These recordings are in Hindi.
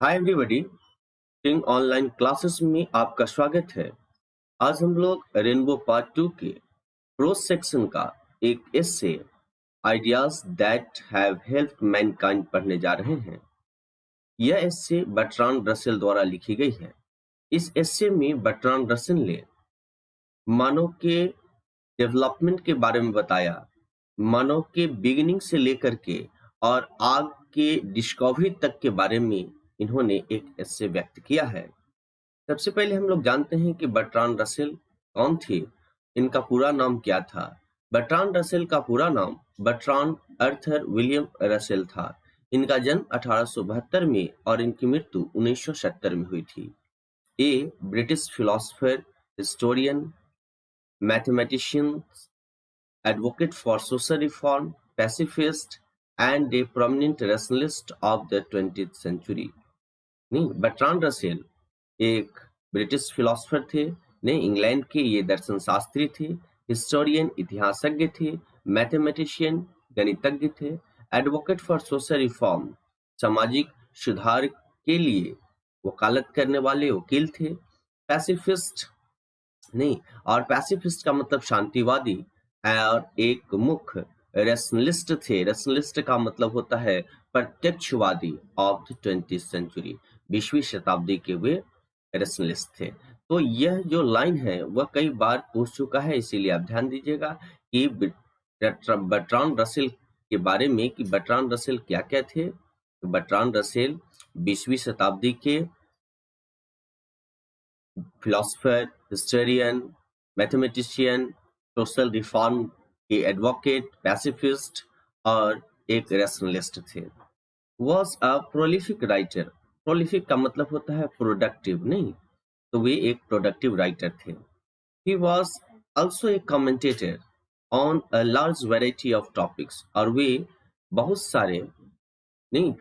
Hi everybody. टिंग ऑनलाइन क्लासेस में आपका स्वागत है। आज हम लोग रेनबो पार्ट 2 के प्रोज सेक्शन का एक essay ideas that have helped mankind पढ़ने जा रहे हैं। यह एस्से बर्ट्रांड रसेल द्वारा लिखी गई है। इस एस्से में बर्ट्रांड रसेल ने मानव के डेवलपमेंट के बारे में बताया, मानव के बिगिनिंग से लेकर के और आग के डिस्कवरी तक के बारे में इन्होंने एक एस्से व्यक्त किया है। सबसे पहले हम लोग जानते हैं कि बर्ट्रांड रसेल कौन थे, इनका पूरा नाम क्या था। बर्ट्रांड रसेल का पूरा नाम बर्ट्रांड अर्थर विलियम रसेल था। इनका जन्म 1872 में और इनकी मृत्यु 1970 में हुई थी। A British philosopher, historian, mathematician, advocate for social reform, pacifist, and a prominent rationalist of the 20th century। नहीं, बर्ट्रांड रसेल एक ब्रिटिश फिलोसोफर थे। नहीं, इंग्लैंड के ये दर्शन शास्त्री थे। हिस्टोरियन इतिहासज्ञ थे। मैथमेटिशियन गणितज्ञ थे। एडवोकेट फॉर सोशल रिफॉर्म सामाजिक सुधार के लिए वकालत करने वाले वकील थे। पैसिफिस्ट नहीं, और पैसिफिस्ट का मतलब शांतिवादी, और एक मुख्य रेशनलिस्ट थे। रेशनलिस्ट का मतलब होता है प्रत्यक्षवादी ऑफ द 20th सेंचुरी। 20वीं शताब्दी के वे रेशनलिस्ट थे। तो यह जो लाइन है वह कई बार पूछ चुका है, इसीलिए आप ध्यान दीजिएगा कि बर्ट्रांड रसेल के बारे में कि बर्ट्रांड रसेल क्या क्या थे। तो बर्ट्रांड रसेल 20वीं शताब्दी के philosopher, historian, mathematician, social reform के एडवोकेट, पैसिफिस्ट और एक रैशनलिस्ट थे। Was a prolific writer. Prolific का मतलब होता है प्रोडक्टिव, नहीं, तो वे एक प्रोडक्टिव राइटर थे। He was also a commentator on a large variety of topics, और वे बहुत सारे नहीं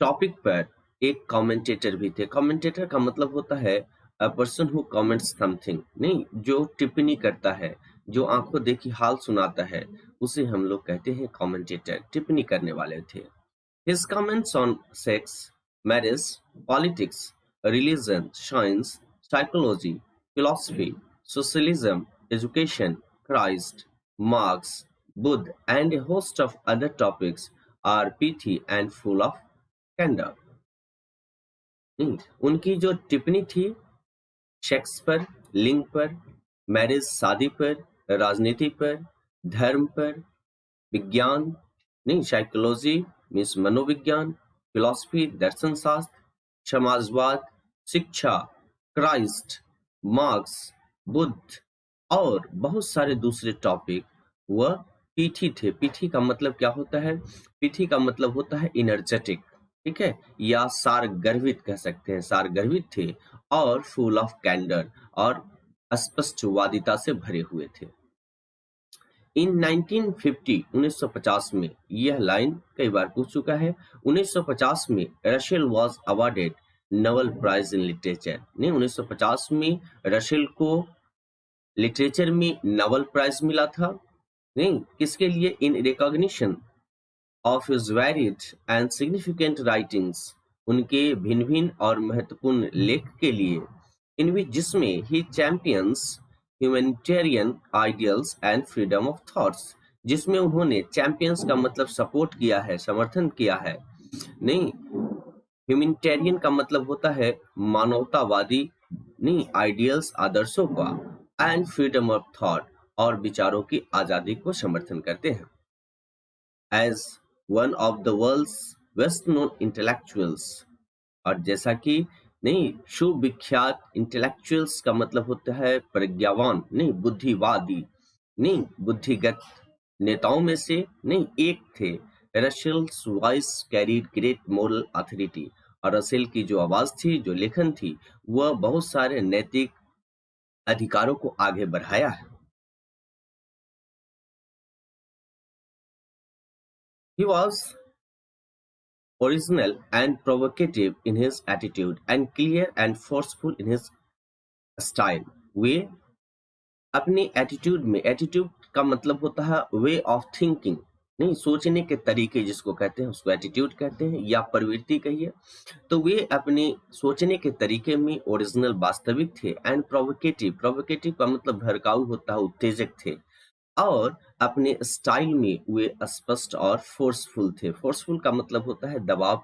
टॉपिक पर एक कमेंटेटर भी थे। कमेंटेटर का मतलब होता है a person who comments something, नहीं, जो टिप्पणी करता है, जो आंखों देखी हाल सुनाता है, उसे हम लोग कहते हैं कमेंटेटर। टिप्पणी करने वाले थे। His comments on sex, marriage, politics, religion, science, psychology, philosophy, socialism, education, Christ, marks, Buddha and a host of other topics are pithy and full of candor। उनकी जो टिप्पणी थी सेक्स पर, लिंग पर, मैरिज शादी पर, राजनीति पर, धर्म पर, विज्ञान नहीं साइकोलॉजी मीन्स मनोविज्ञान, फिलॉसफी दर्शन शास्त्र, समाजवाद, शिक्षा, क्राइस्ट, मार्क्स, बुद्ध और बहुत सारे दूसरे टॉपिक वह पीठी थे। पीठी का मतलब क्या होता है? पीठी का मतलब होता है इनर्जेटिक, ठीक है, या सारगर्भित कह सकते हैं। सारगर्भित थे और फुल ऑफ कैंडर और स्पष्टवादिता से भरे हुए थे। इन 1950 में यह लाइन कई बार पूछ चुका है। 1950 में Russell was awarded Nobel prize in literature. नहीं, 1950 में रसेल को लिटरेचर में नोबेल प्राइज मिला था। नहीं, किसके लिए? In recognition of his varied and significant writings, उनके भिन्न भिन्न और महत्वपूर्ण लेख के लिए, इन विच जिसमें ही champions humanitarian ideals and freedom of thoughts, जिसमें उन्होंने चैंपियंस का मतलब सपोर्ट किया है, समर्थन किया है। नहीं, ह्यूमैनिटेरियन का मतलब होता है मानवतावादी, नहीं, आइडियल्स आदर्शों का, एंड फ्रीडम ऑफ थॉट और विचारों की आजादी को समर्थन करते हैं। As one of the world's best known intellectuals, और जैसा कि नहीं सुविख्यात इंटेलेक्चुअल्स का मतलब होता है प्रज्ञावान, नहीं बुद्धिवादी, नहीं बुद्धिगत नेताओं में से नहीं एक थे। Russell's voice carried great moral authority, और रसेल की जो आवाज थी, जो लेखन थी, वह बहुत सारे नैतिक अधिकारों को आगे बढ़ाया है। He was original and provocative in his attitude and clear and forceful in his style। वे अपने एटीट्यूड में, एटीट्यूड का मतलब होता है वे ऑफ थिंकिंग, नहीं, सोचने के तरीके जिसको कहते हैं उसको एटीट्यूड कहते हैं या प्रवृत्ति कहिए। तो वे अपने सोचने के तरीके में ओरिजिनल वास्तविक थे एंड प्रोवोकेटिव, प्रोवोकेटिव का मतलब भड़काऊ होता है, उत्तेजक थे। और अपने स्टाइल में वे स्पष्ट और फोर्सफुल थे। फोर्सफुल का मतलब होता है दबाव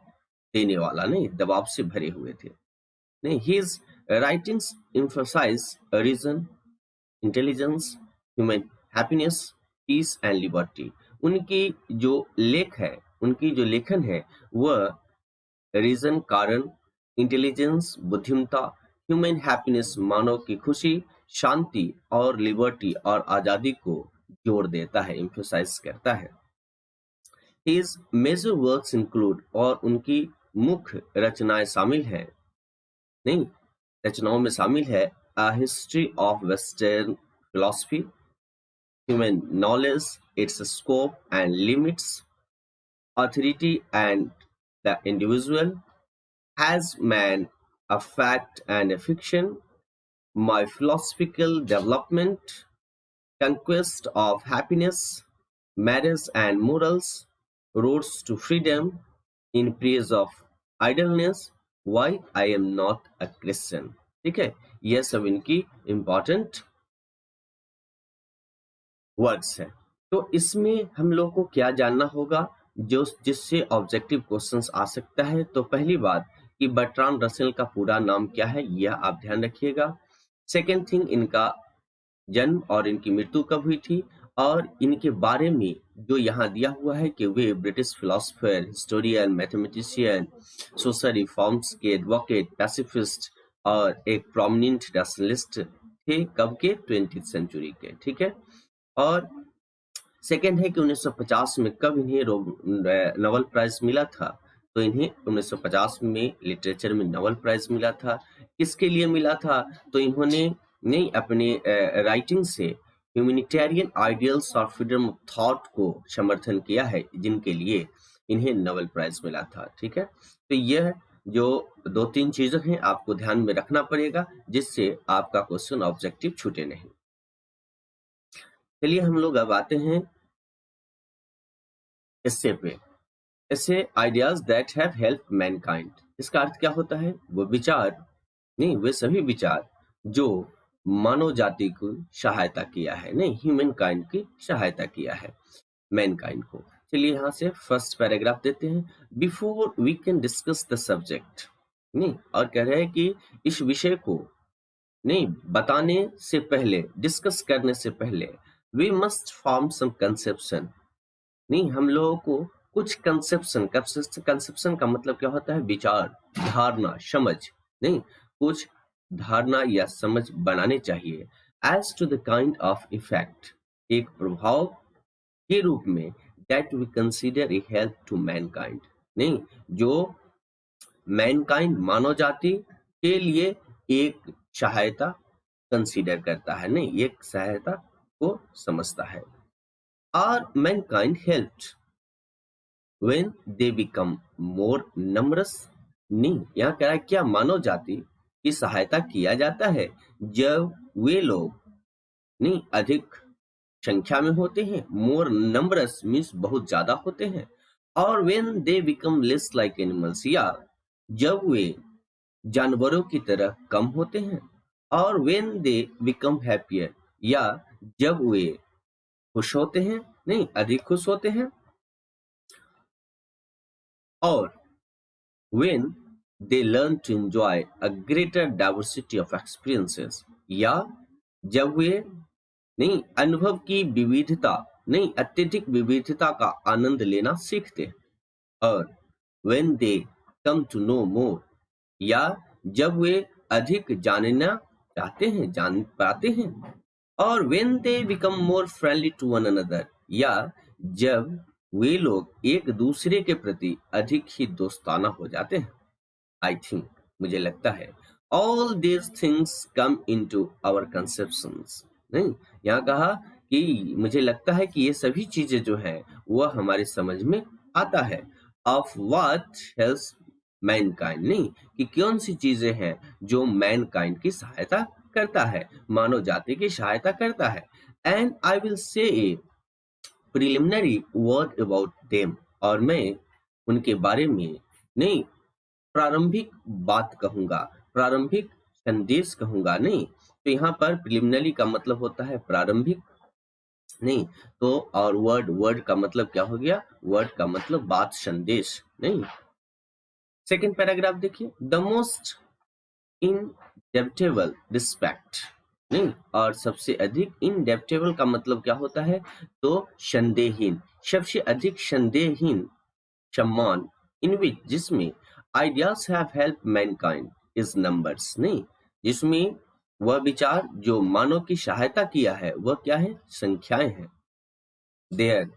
देने वाला, नहीं, दबाव से भरे हुए थे। नहीं, his writings emphasize reason, intelligence, human happiness, peace and liberty. उनकी जो लेख है, उनकी जो लेखन है वह रीजन कारण, इंटेलिजेंस बुद्धिमत्ता, ह्यूमन हैप्पीनेस मानव की खुशी, शांति और लिबर्टी और आजादी को जोड़ देता है, एम्फसाइज करता है। His मेजर वर्क्स इंक्लूड, और उनकी मुख्य रचनाएं शामिल है, नहीं, रचनाओं में शामिल है A History of Western Philosophy, Human Knowledge, Its Scope and Limits, Authority and the Individual, Has Man a Fact and a Fiction, My Philosophical Development, Conquest of Happiness, Marriage and Morals, Roads to Freedom, In Praise of Idleness, Why I Am Not a Christian। ठीक है, यह सब इनकी इंपॉर्टेंट वर्ड्स है। तो इसमें हम लोग को क्या जानना होगा जो जिससे ऑब्जेक्टिव क्वेश्चंस आ सकता है। तो पहली बात कि बर्ट्रांड रसेल का पूरा नाम क्या है, यह आप ध्यान रखिएगा। सेकेंड थिंग, इनका जन्म और इनकी मृत्यु कब हुई थी, और इनके बारे में जो यहाँ दिया हुआ है कि वे British philosopher, historian, mathematician, social reforms के एडवोकेट, पैसिफिस्ट और एक प्रोमिनेंट रैशनलिस्ट थे। कब के? 20th सेंचुरी के। ठीक है, और सेकेंड है कि 1950 में कब इन्हें नोबेल प्राइज मिला था। तो इन्हें 1950 में लिटरेचर में नोबेल प्राइज मिला था। किसके लिए मिला था? तो इन्होंने नहीं अपने राइटिंग से ह्यूमैनिटेरियन आइडियल्स और फ्रीडम ऑफ थॉट को समर्थन किया है, जिनके लिए इन्हें नोबेल प्राइज मिला था। ठीक है, तो यह जो 2-3 चीजें हैं आपको ध्यान में रखना पड़ेगा, जिससे आपका क्वेश्चन ऑब्जेक्टिव छूटे नहीं। चलिए हम लोग अब आते हैं इससे पे। इससे ideas that have help Mankind. इसका अर्थ क्या होता है? वो विचार नहीं, वे सभी विचार जो मानव जाति को सहायता किया है, नहीं, ह्यूमन काइंड की सहायता किया है, मैनकाइंड को। चलिए यहाँ से फर्स्ट पैराग्राफ देते हैं। Before we can discuss the subject, नहीं, और कह रहे हैं कि इस विषय को नहीं बताने से पहले, डिस्कस करने से पहले, we must form some conception. नहीं, हम लोगों को कुछ कंसेप्शन, कंसेप्शन का मतलब क्या होता है? विचार, धारणा, समझ, नहीं, कुछ धारणा या समझ बनाने चाहिए। As to the kind of effect, एक प्रभाव के रूप में, that we consider a help to mankind, नहीं, जो मैनकाइंड मानव जाति के लिए एक सहायता कंसीडर करता है, नहीं, एक सहायता को समझता है। Are mankind helped when they become more numerous, नहीं, यहाँ कह रहा है क्या मानव जाति की सहायता किया जाता है जब वे लोग नहीं अधिक संख्या में होते हैं। more numerous means बहुत ज्यादा होते हैं। और when they become less like animals, या जब वे जानवरों की तरह कम होते हैं। और when they become happier, या जब वे खुश होते हैं, नहीं, अधिक खुश होते हैं। और when they learn to enjoy a greater diversity of experiences, या जब वे नहीं अनुभव की विविधता, नहीं, अत्यधिक विविधता का आनंद लेना सीखते हैं। और when they come to know more, या जब वे अधिक जानना चाहते हैं, जान पाते हैं। और when they become more friendly to one another, या जब वे लोग एक दूसरे के प्रति अधिक ही दोस्ताना हो जाते हैं। आई थिंक, मुझे लगता है, all these things come into our conceptions, नहीं, यहाँ कहा कि मुझे लगता है कि ये सभी चीजें जो हैं वह हमारी समझ में आता है। ऑफ व्हाट हेल्प्स मैनकाइंड, नहीं, कि कौन सी चीजें हैं जो मैनकाइंड की सहायता करता है, मानव जाति की सहायता करता है। And I will say preliminary word about them, और मैं उनके बारे में नहीं प्रारंभिक बात कहूंगा, प्रारंभिक संदेश कहूंगा। नहीं, तो यहाँ पर प्रिलिमिनरी का मतलब होता है प्रारंभिक, नहीं तो और वर्ड का मतलब क्या हो गया, वर्ड का मतलब बात, संदेश। नहीं, सेकंड पैराग्राफ देखिए, द मोस्ट इनडेप्टेबल रिस्पेक्ट। नहीं, और सबसे अधिक, इनडेप्टेबल का मतलब क्या होता है, तो संदेहहीन, सबसे अधिक संदेहहीन सम्मान, इन विच, जिसमें ideas have help Mankind is numbers. नहीं, जिसमें वह विचार जो मानव की सहायता किया है वह क्या है, संख्याएं हैं। There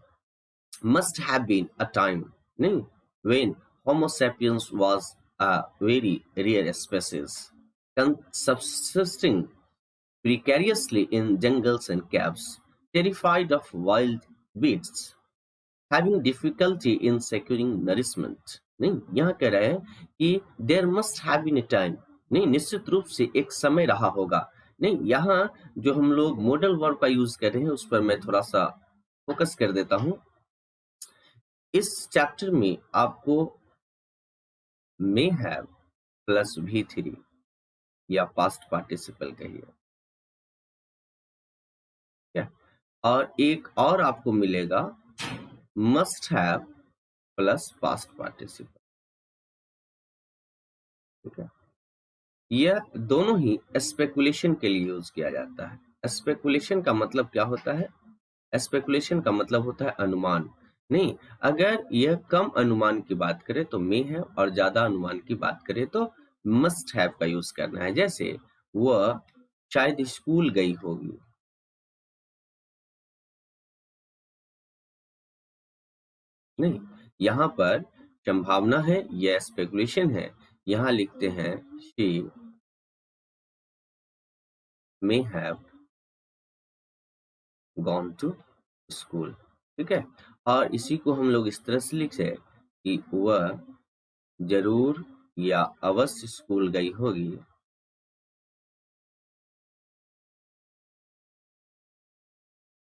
must have been a time, नहीं, when Homo sapiens was a very rare species, subsisting precariously in jungles and caves, terrified of wild beasts, having difficulty in securing nourishment। नहीं, यहाँ कह रहे हैं कि there must have been a time, नहीं, निश्चित रूप से एक समय रहा होगा। नहीं, यहाँ जो हम लोग मॉडल वर्ब का यूज कर रहे हैं उस पर मैं थोड़ा सा फोकस कर देता हूं। इस चैप्टर में आपको मे हैव प्लस V3 या पास्ट पार्टिसिपल कहिए, क्या, और एक और आपको मिलेगा must have plus past participle. ठीक है, यह दोनों ही स्पेकुलेशन के लिए यूज किया जाता है। स्पेकुलेशन का मतलब क्या होता है, स्पेकुलेशन का मतलब होता है अनुमान। नहीं, अगर यह कम अनुमान की बात करें तो मे है, और ज्यादा अनुमान की बात करें तो मस्ट हैव का यूज करना है। जैसे वह शायद स्कूल गई होगी, नहीं, यहाँ पर संभावना है, यह स्पेकुलेशन है। यहाँ लिखते हैं she may have gone to school. ठीक है, और इसी को हम लोग इस तरह से लिखे कि वह जरूर या अवश्य स्कूल गई होगी।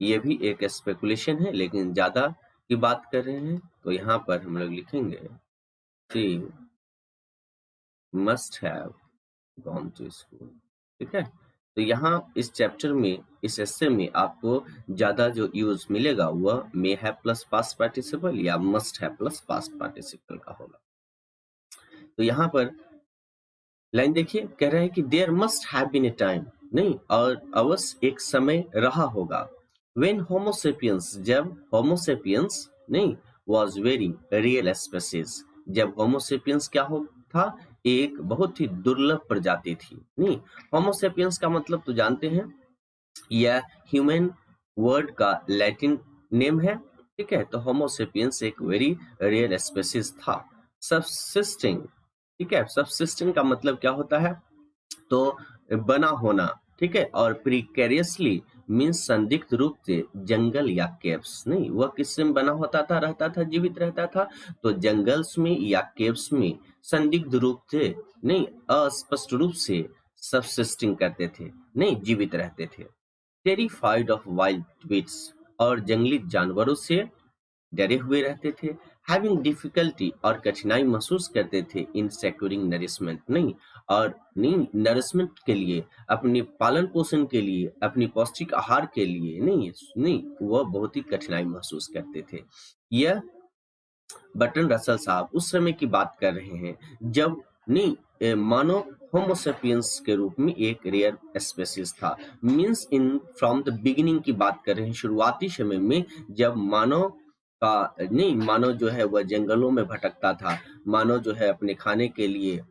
ये भी एक स्पेकुलेशन है, लेकिन ज्यादा की बात कर रहे हैं तो यहाँ पर हम लोग लिखेंगे she must have gone to school. ठीक है, तो यहाँ इस चैप्टर में, इस एस्से में आपको ज्यादा जो यूज मिलेगा वह may have plus past participle या must have plus past participle का होगा। तो यहाँ पर लाइन देखिए, कह रहे हैं कि there must have been a time, नहीं, और अवश्य एक समय रहा होगा, व्हेन होमो सेपियंस, जब होमो सेपियंस, नहीं, वाज वेरी रियल स्पीशीज, जब होमो सेपियंस क्या हो था, एक बहुत ही दुर्लभ प्रजाति थी। नहीं, होमो सेपियंस का मतलब तो जानते हैं, यह ह्यूमन वर्ड का लैटिन नेम है। ठीक है, तो होमो सेपियंस एक वेरी रेयर स्पीशीज था। सबसिस्टिंग, ठीक है, सबसिस्टिंग का मतलब क्या होता है, तो बना होना। ठीक है, और प्रिकेरियसली मीन्स संदिग्ध रूप से जंगल या केव्स। नहीं, वह किससे बना होता था, रहता था, जीवित रहता था, तो जंगल्स में या केव्स में संदिग्ध रूप से, नहीं, अस्पष्ट रूप से सबसिस्टिंग करते थे, नहीं, जीवित रहते थे। टेरिफाइड ऑफ वाइल्ड बीट्स, और जंगली जानवरों से डरे हुए रहते थे। हैविंग डिफिकल्टी, और कठिनाई महसूस करते थे इन सेक्यूरिंग नरिशमेंट, नहीं, और नहीं, नरिशमेंट के लिए, अपने पालन पोषण के लिए, अपनी पौष्टिक आहार के लिए, नहीं नहीं, वह बहुत ही कठिनाई महसूस करते थे। यह बर्ट्रैंड रसल साहब उस समय की बात कर रहे हैं जब, नहीं, मानव होमोसेपियंस के रूप में एक रेयर स्पेसीज था। Means in from the beginning की बात कर रहे हैं, शुरुआती समय में जब मानव का, नहीं, मानव जो है वह जंगलों में भटकता था, मानव जो है अपने खाने के लिए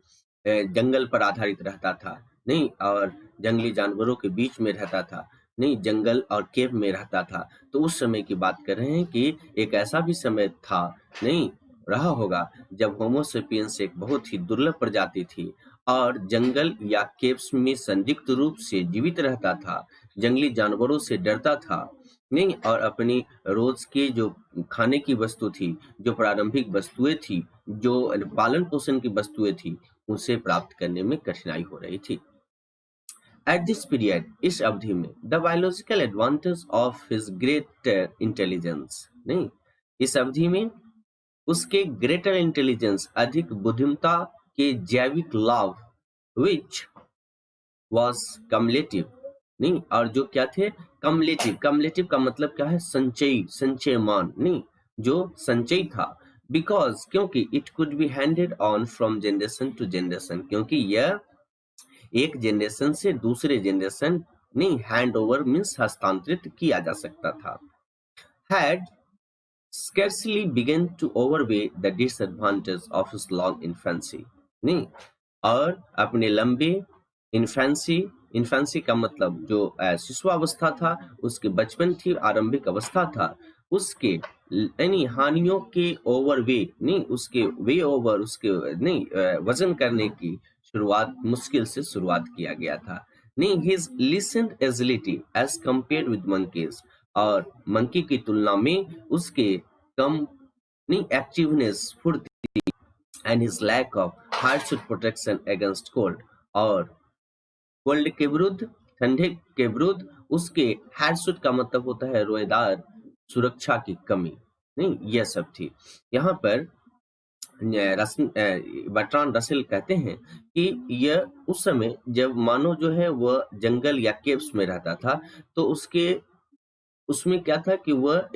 जंगल पर आधारित रहता था, नहीं, और जंगली जानवरों के बीच में रहता था, नहीं, जंगल और केव में रहता था। तो उस समय की बात कर रहे हैं कि एक ऐसा भी समय था, नहीं, रहा होगा, जब होमोसेपियंस एक बहुत ही दुर्लभ प्रजाति थी और जंगल या केव्स में संदिग्ध रूप से जीवित रहता था, जंगली जानवरों से डरता था, नहीं, और अपनी रोज की जो खाने की वस्तु थी, जो प्रारंभिक वस्तुएं थी, जो पालन पोषण की वस्तुएं थी, उसे प्राप्त करने में कठिनाई हो रही थी। एट दिस पीरियड, इस अवधि में, the biological advantage of his greater intelligence, नहीं, इस अवधि में उसके ग्रेटर इंटेलिजेंस, अधिक बुद्धिमत्ता के जैविक लाभ, विच वॉज कमलेटिव, नहीं, और जो क्या थे, कमलेटिव, कमलेटिव का मतलब क्या है, संचयी, संचयमान, नहीं, जो संचयी था, बिकॉज, क्योंकि it could be handed on from generation to generation, क्योंकि यह एक जनरेशन से दूसरे जनरेशन, नहीं, हैंड ओवर मीन्स हस्तांतरित किया जा सकता था, had scarcely began to overweigh the disadvantage of his long infancy, नहीं, और अपने लंबे इन्फेंसी का मतलब जो शिशुअवस्था था, उसके बचपन थी, आरंभिक अवस्था था, उसके यानी हानियों के ओवरवे, नहीं, उसके वे ओवर, उसके नहीं वजन करने की शुरुआत, मुश्किल से शुरुआत किया गया था, नहीं, his listened agility as compared with monkeys, और मंकी की तुलना में उसके कम, नहीं, एक्टिवनेस, फुर्ती, and his lack of hirsute protection against cold, और कोल्ड के विरुद्ध, ठंडे के विरुद्ध उसके हार्डशूट का मतलब होता है रोएदार सुरक्षा की कमी, नहीं, यह सब थी। यहाँ पर बर्ट्रांड रसेल कहते हैं कि यह उस समय जब मानव जो है वह जंगल या केव्स में रहता था, तो उसमें क्या था कि वह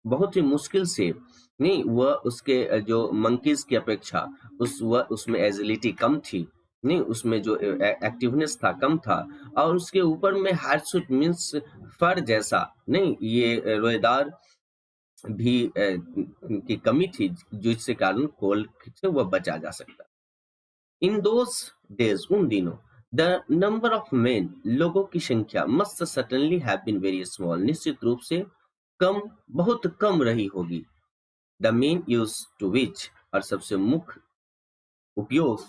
बहुत ही मुश्किल से, नहीं, वह उसके जो मंकीज की अपेक्षा वह उसमें एजिलिटी कम थी, नहीं, उसमें जो एक्टिवनेस था कम था, और उसके ऊपर में हार्डशूट मीन्स फर जैसा, नहीं, ये रोएदार भी की कमी थी, जिसके कारण कोल्ड से वह बचा जा सकता। इन दोज डेज, उन दिनों, द नंबर ऑफ मेन, लोगों की संख्या, must certainly have been very small, निश्चित रूप से कम, बहुत कम रही होगी। The main use to which, और सबसे मुख्य उपयोग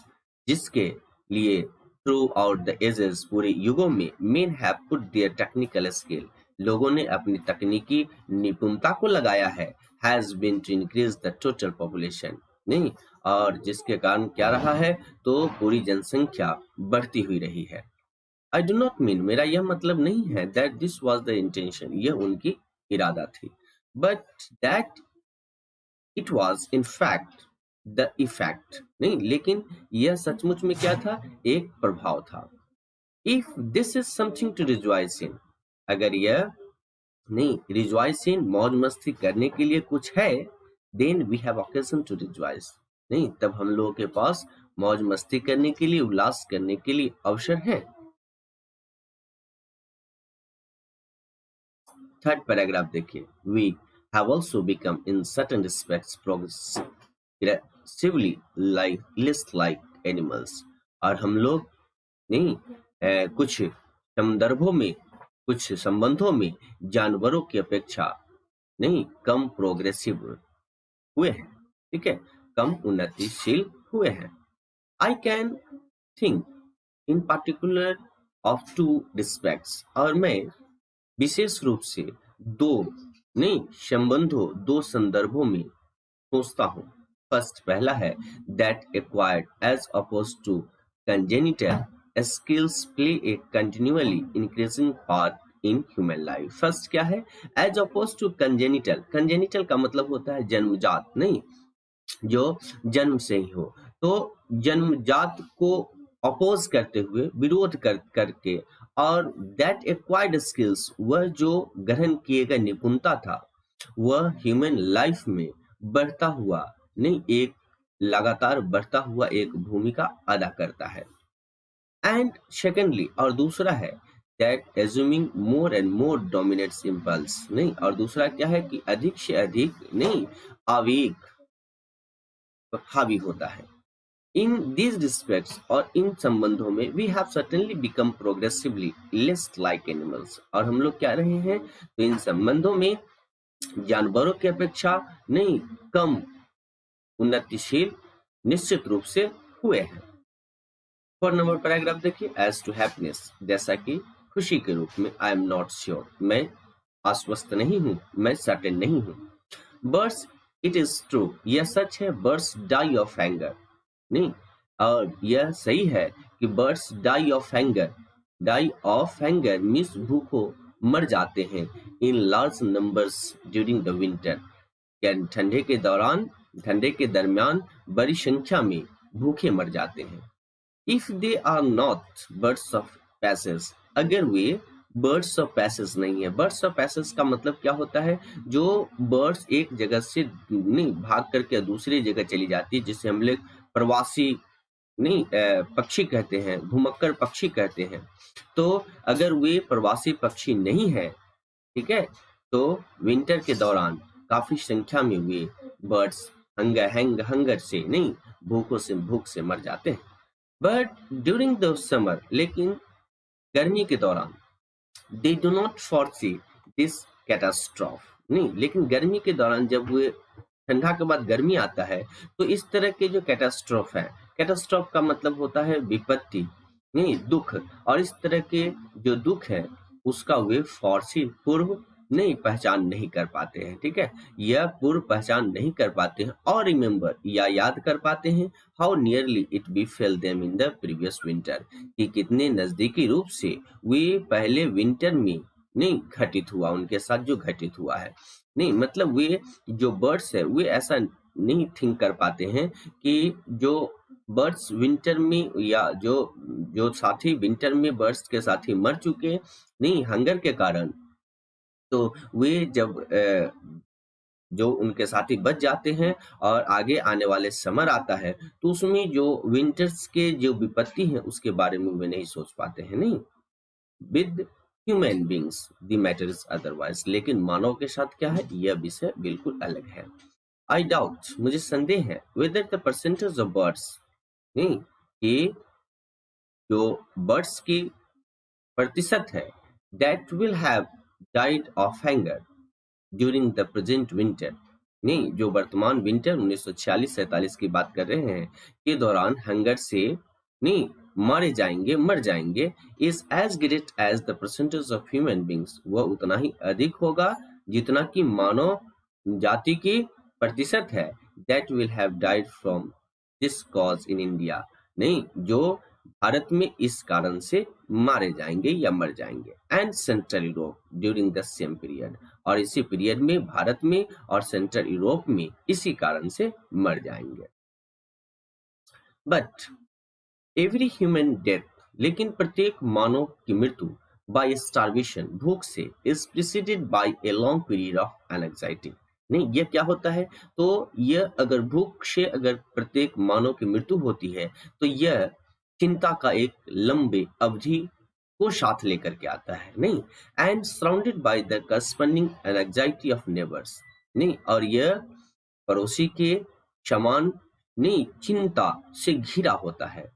जिसके लिए, थ्रू आउट द एजेस, पूरे युगों में, men have put their technical skill, लोगों ने अपनी तकनीकी निपुणता को लगाया है, has been to increase the total population, नहीं, और जिसके कारण क्या रहा है, तो पूरी जनसंख्या बढ़ती हुई रही है। आई डू नॉट मीन, मेरा यह मतलब नहीं है, that this was the intention, यह उनकी इरादा थी, but that it was in fact the effect, नहीं, लेकिन यह सचमुच में क्या था, एक प्रभाव था। If this is something to rejoice in, अगर यह, नहीं, रिजॉइस इन, मौज मस्ती करने के लिए कुछ है, then we have occasion to rejoice, नहीं, तब हम लोगों के पास मौज मस्ती करने के लिए, उल्लास करने के लिए अवसर है। थर्ड पैराग्राफ देखिए, we have also become in certain respects progressively like less like animals, और हम लोग, नहीं, कुछ संदर्भों में, कुछ संबंधों में जानवरों की अपेक्षा, नहीं, कम प्रोग्रेसिव हुए हैं, ठीक है, कम उन्नतिशील हुए हैं। I can think in particular of two respects, और मैं विशेष रूप से दो, नहीं, संबंधों, दो संदर्भों में सोचता हूँ। फर्स्ट, पहला है, that acquired as opposed to congenital skills play a continually increasing part in human life. First क्या है, as opposed to congenital, congenital का मतलब होता है जन्मजात, नहीं, जो जन्म से ही हो, तो जन्मजात को अपोज करते हुए, विरोध करके, और दैट एक्वायर्ड स्किल्स, वह जो ग्रहण किए गए निपुणता था, वह ह्यूमन लाइफ में बढ़ता हुआ, नहीं, एक लगातार बढ़ता हुआ एक भूमिका अदा करता है। एंड सेकेंडली, और दूसरा है, that assuming more and more dominates impulse, नहीं, और दूसरा क्या है कि अधिक से अधिक, नहीं, आवेग हावी होता है। इन दीज रिस्पेक्ट्स, और इन संबंधों में, we have certainly become progressively less like animals, और हम लोग क्या रहे हैं, तो इन संबंधों में जानवरों की अपेक्षा, नहीं, कम उन्नतिशील निश्चित रूप से हुए हैं। 4 नंबर पैराग्राफ देखिए, एज टू हैप्पीनेस, जैसा कि खुशी के रूप में, आई एम नॉट श्योर, मैं आश्वस्त नहीं हूं, मैं सर्टेन नहीं हूं। बर्ड्स, इट इज ट्रू, यह सच है, बर्ड्स डाई ऑफ एंगर, नहीं, और यह सही है कि birds die of anger, die of hunger means भूखों मर जाते हैं in large numbers during the winter, ठंडे के दरमियान बड़ी संख्या में भूखे मर जाते हैं। If they are not birds of passage, अगर वे बर्ड्स ऑफ पैसेज नहीं है। बर्ड्स ऑफ पैसेज का मतलब क्या होता है, जो बर्ड्स एक जगह से नहीं भाग करके दूसरी जगह चली जाती है, जिसे हम लोग प्रवासी नहीं पक्षी कहते हैं, घुमक्कड़ पक्षी कहते हैं। तो अगर वे प्रवासी पक्षी नहीं है, ठीक है, तो विंटर के दौरान काफी संख्या में वे बर्ड्स हंगर से नहीं भूख से मर जाते हैं। बट ड्यूरिंग द समर, लेकिन गर्मी के दौरान they do not foresee this catastrophe, नहीं, लेकिन गर्मी के दौरान जब वो ठंडा के बाद गर्मी आता है तो इस तरह के जो कैटास्ट्रॉफ है, कैटास्ट्रॉफ का मतलब होता है विपत्ति, नहीं, दुख, और इस तरह के जो दुख है उसका वे फॉरसी पूर्व नहीं पहचान नहीं कर पाते हैं, ठीक है, यह पूर्व पहचान नहीं कर पाते हैं, और रिमेम्बर या याद कर पाते हैं how nearly it befell them in the previous winter, कि कितने नजदीकी रूप से वे पहले विंटर में नहीं घटित हुआ, उनके साथ जो घटित हुआ है। नहीं, मतलब वे जो बर्ड्स है वे ऐसा नहीं थिंक कर पाते हैं कि जो बर्ड्स विंटर में या जो जो साथी विंटर में बर्ड्स के साथी मर चुके नहीं हंगर के कारण, तो वे जब जो उनके साथी बच जाते हैं और आगे आने वाले समर आता है तो उसमें जो विंटर्स के जो विपत्ति है उसके बारे में वे नहीं सोच पाते हैं। नहीं, with human beings the matter is otherwise, लेकिन मानव के साथ क्या है, यह विषय बिल्कुल अलग है। आई डाउट, मुझे संदेह है, whether the percentage of birds, नहीं, कि जो बर्ड्स की प्रतिशत है that will have died of hunger during the present winter, नहीं, जो वर्तमान विंटर 1946-47 की बात कर रहे हैं के दौरान हंगर से नहीं मर जाएंगे, is as great as the percentage of human beings, वह उतना ही अधिक होगा जितना कि मानव जाति की प्रतिशत है that will have died from this cause in India, नहीं, जो भारत में इस कारण से मारे जाएंगे या मर जाएंगे, and central Europe during the same period, और इसी पीरियड में भारत में और सेंट्रल यूरोप में इसी कारण से मर जाएंगे। बट एवरी ह्यूमन डेथ, लेकिन प्रत्येक मानव की मृत्यु बाय स्टार्वेशन, भूख से, is preceded by a long period of anxiety, नहीं, यह क्या होता है, तो यह अगर भूख से अगर प्रत्येक मानव की मृत्यु होती है तो यह चिंता का एक लंबे अवधि को साथ लेकर के आता है, नहीं, and surrounded by the corresponding anxiety of neighbours, नहीं, और यह पड़ोसी के समान नहीं चिंता से घिरा होता है।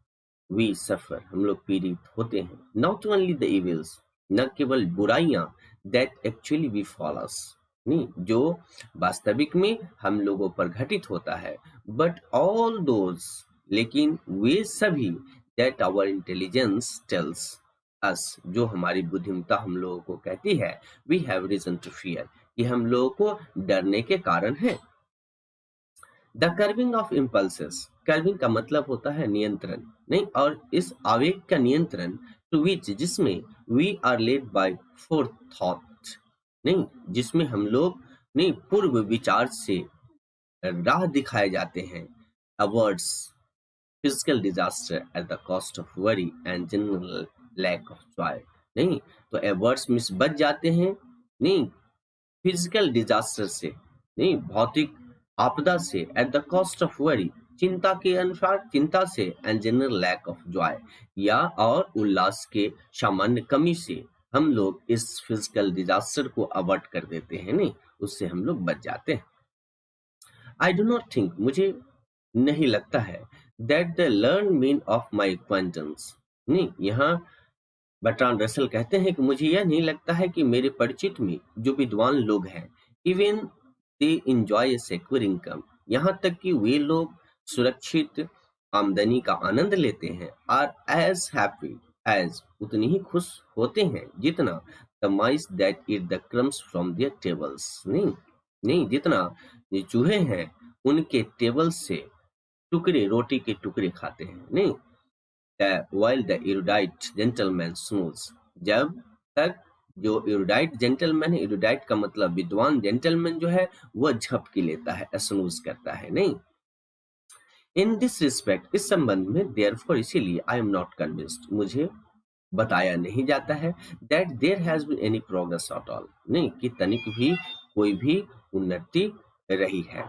वी सफर, हम लोग पीड़ित होते हैं, नॉट ओनली द इविल्स, न केवल बुराइयां, दैट एक्चुअली वी फॉल अस, नहीं, जो वास्तविक में हम लोगों पर घटित होता है, बट ऑल दोज, लेकिन वे सभी, that our intelligence tells us, जो हमारी बुद्धिमत्ता हम लोगों को कहती है, we have reason to fear, कि हम लोगों को डरने के कारण है। The curbing of impulses, curbing का मतलब होता है नियंत्रण, नहीं, और इस आवेग का नियंत्रण टू विच, जिसमें we are led by forethought, नहीं, जिसमें हम लोग नहीं पूर्व विचार से राह दिखाए जाते हैं, averts physical disaster at the cost of worry and general lack of joy, नहीं, तो अवर्ड्स मिस बच जाते हैं, नहीं, फिजिकल डिजास्टर से, नहीं, भौतिक आपदा से, at the cost of worry, चिंता के अनुसार चिंता से, and general lack of joy, या और उल्लास के सामान्य कमी से हम लोग इस फिजिकल डिजास्टर को अवॉइड कर देते हैं, नहीं, उससे हम लोग बच जाते हैं। आई डू नॉट थिंक, मुझे नहीं लगता है, that the learned men of my acquaintance, नहीं, यहाँ बर्ट्रांड रसल कहते हैं कि मुझे यह नहीं लगता है कि मेरे परिचित में जो विद्वान लोग हैं, even they enjoy secure income, यहाँ तक कि वे लोग सुरक्षित आमदनी का आनंद लेते हैं, आर एज हैप्पी एज, उतनी ही खुश होते हैं जितना the mice that eat the crumbs from their tables, नहीं, नहीं, जितना ये चूहे हैं उनके टेबल से टुकड़े, रोटी के टुकड़े खाते हैं, नहीं, while the erudite gentleman snooze, जब तक जो erudite gentleman है, erudite का मतलब विद्वान, gentleman जो है वह झपकी लेता है, snooze करता है, नहीं। इन दिस रिस्पेक्ट, इस संबंध में, therefore इसीलिए, I am not convinced, मुझे बताया नहीं जाता है, that there has been any progress at all, नहीं कि तनिक भी कोई भी उन्नति रही है।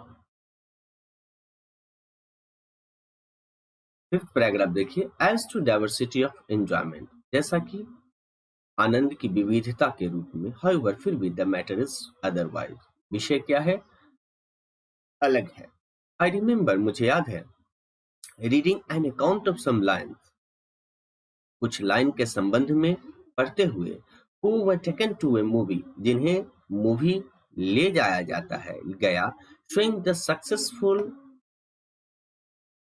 फिफ्थ पैराग्राफ देखिए, as to diversity of enjoyment, जैसा कि आनंद की विविधता के रूप में, हाउएवर फिर भी द मैटर इज अदरवाइज, विषय क्या है, अलग है। आई रिमेम्बर, मुझे याद है, reading an account of some lines, कुछ लाइन के संबंध में पढ़ते हुए, who were taken to a movie, जिन्हें मूवी ले जाया जाता है, गया, showing the successful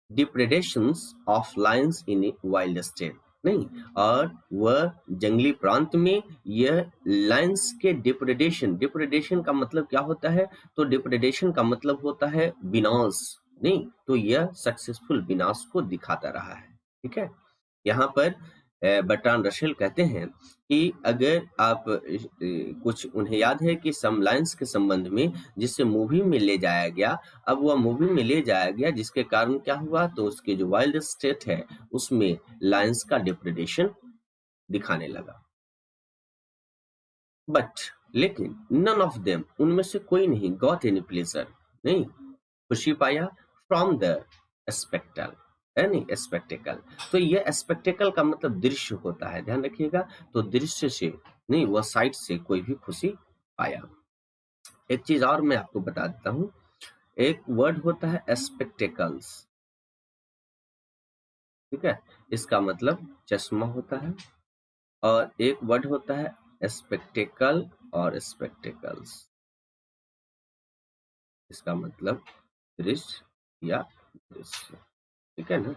depredations of lions in a wild state, नहीं, और वह जंगली प्रांत में यह लायंस के डिप्रेडेशन का मतलब क्या होता है, तो डिप्रेडेशन का मतलब होता है विनाश, नहीं, तो यह सक्सेसफुल विनाश को दिखाता रहा है, ठीक है। यहाँ पर बर्ट्रांड रसेल कहते हैं कि अगर आप कुछ उन्हें याद है कि सम लायंस के संबंध में जिससे मूवी में ले जाया गया, अब वह मूवी में ले जाया गया जिसके कारण क्या हुआ, तो उसके जो वाइल्ड स्टेट है उसमें लायंस का डिप्रेडेशन दिखाने लगा। बट लेकिन नन ऑफ देम, उनमें से कोई नहीं, गॉट एनी प्लेजर, नहीं खुशी पाया, फ्रॉम द स्पेक्टल, नहीं स्पेक्टेकल, तो यह स्पेक्टेकल का मतलब दृश्य होता है, ध्यान रखिएगा, तो दृश्य से नहीं, वह साइट से कोई भी खुशी पाया। एक चीज और मैं आपको बता देता हूं, एक वर्ड होता है स्पेक्टेकल्स, ठीक है, इसका मतलब चश्मा होता है, और एक वर्ड होता है स्पेक्टेकल और स्पेक्टेकल्स, इसका मतलब दृश्य या दृश्य, ठीक है ना।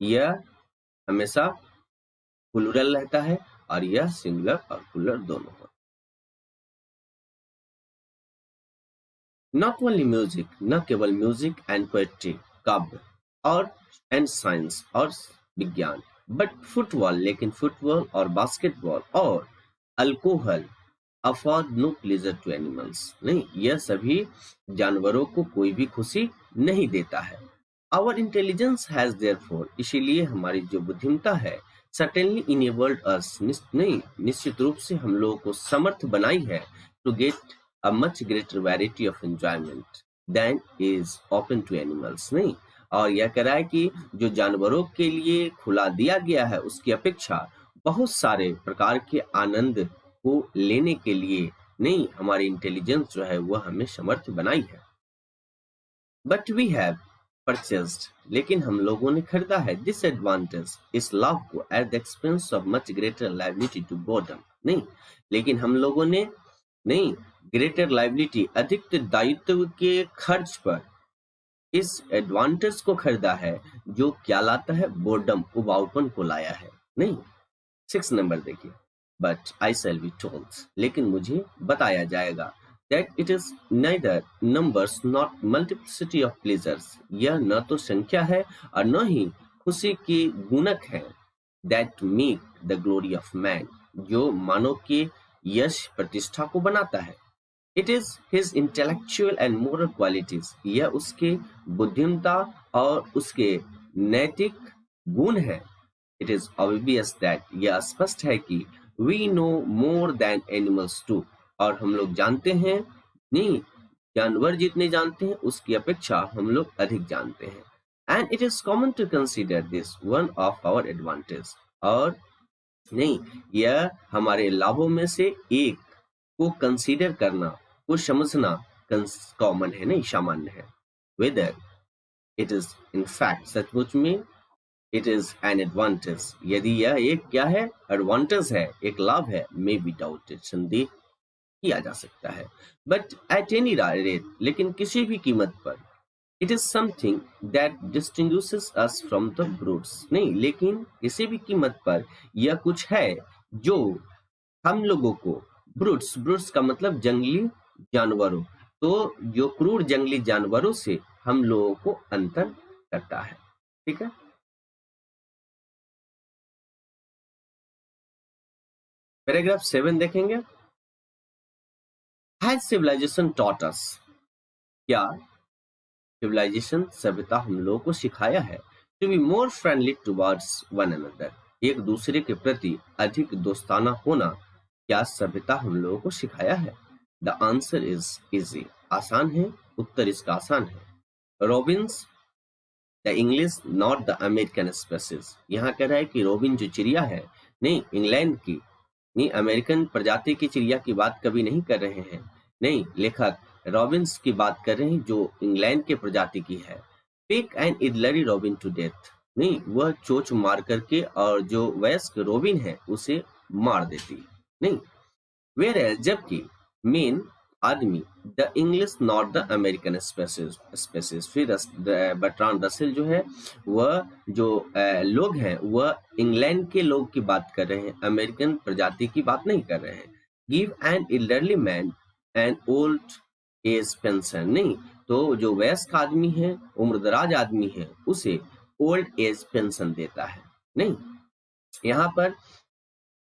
यह हमेशा प्लूरल रहता है और यह सिंगुलर और प्लूरल दोनों होता है। नॉट ओनली म्यूजिक, न केवल म्यूजिक एंड पोएट्री, काव्य और एंड साइंस और विज्ञान, बट फुटबॉल, लेकिन फुटबॉल और बास्केटबॉल और alcohol afford no pleasure to animals, नहीं, यह सभी जानवरों को कोई भी खुशी नहीं देता है। आवर इंटेलिजेंस हैज देयरफॉर, इसीलिए हमारी जो बुद्धिमत्ता है, certainly enabled us, नहीं, निश्चित रूप से हम लोगों को समर्थ बनाई है, to get a much greater variety of enjoyment than is open to animals, नहीं, और यह कह रहा है कि जो जानवरों के लिए खुला दिया गया है उसकी अपेक्षा बहुत सारे प्रकार के आनंद को लेने के लिए, नहीं, हमारी इंटेलिजेंस जो है वह हमें समर्थ बनाई है। बट वी हैव परचेस्ड, लेकिन हम लोगों ने खरीदा है, दिस एडवांटेज, इस लाभ को, at the expense of much greater liability to boredom, नहीं, लेकिन हम लोगों ने, नहीं, ग्रेटर लायबिलिटी, अधिक दायित्व के खर्च पर इस एडवांटेज को खरीदा है, जो क्या लाता है, बोर्डम, उबाऊपन को लाया है, नहीं। 6 नंबर देखिए, but I shall be told, लेकिन मुझे बताया जाएगा, that it is neither numbers not multiplicity of pleasures, यह न तो संख्या है और न ही खुशी की गुणक है, that make the glory of man, जो मानव के यश प्रतिष्ठा को बनाता है, it is his intellectual and moral qualities, यह उसके बुद्धिमत्ता और उसके नैतिक गुण है। It is obvious that, यह स्पष्ट है कि we know more than animals do, और हम लोग जानते हैं, नहीं, जानवर जितने जानते हैं उसकी अपेक्षा हम लोग अधिक जानते हैं। And it is common to consider this one of our advantage, और नहीं, यह हमारे लाभों में से एक को कंसीडर करना, को समझना कॉमन है, नहीं, सामान्य है। Whether it is in fact, सचमुच में, इट इज एन एडवांटेज, यदि यह एक क्या है, एडवांटेज है, एक लाभ है, मे बी डाउटेड, संदेह किया जा सकता है, बट एट एनी रेट, लेकिन किसी भी कीमत पर, it is something that distinguishes us from the brutes, नहीं, लेकिन किसी भी कीमत पर यह कुछ है जो हम लोगों को, ब्रूट्स का मतलब जंगली जानवरों, तो जो क्रूर जंगली जानवरों से हम लोगों को अंतर करता है, ठीक है। पैराग्राफ 7 देखेंगे। हैज सिविलाइजेशन टॉट अस, क्या सिविलाइजेशन सभ्यता हम लोगों को सिखाया है to be more friendly towards one another, एक दूसरे के प्रति अधिक दोस्ताना होना क्या सभ्यता हम लोगों को सिखाया है? द आंसर इज इजी, आसान है, उत्तर इसका आसान है। Robins the English not the American species, यहाँ कह रहा है कि रॉबिन जो चिड़िया है, नहीं इंग्लैंड की, नहीं अमेरिकन प्रजाति की चिड़िया की बात कभी नहीं कर रहे हैं, नहीं लेखक रॉबिन्स की बात कर रहे हैं जो इंग्लैंड के प्रजाति की है। Pick an elderly robin to death, नहीं वह चोच मार करके और जो वयस्क रॉबिन है उसे मार देती, नहीं वेयर जबकि मेन आदमी the English not the American species. फिर बर्ट्रांड रसेल जो है वह जो लोग हैं वह इंग्लैंड के लोग की बात कर रहे हैं, अमेरिकन प्रजाति की बात नहीं कर रहे हैं। Give an elderly man an old age pension, नहीं तो जो वयस्क आदमी है, उम्रदराज आदमी है, उसे ओल्ड एज पेंशन देता है। नहीं यहाँ पर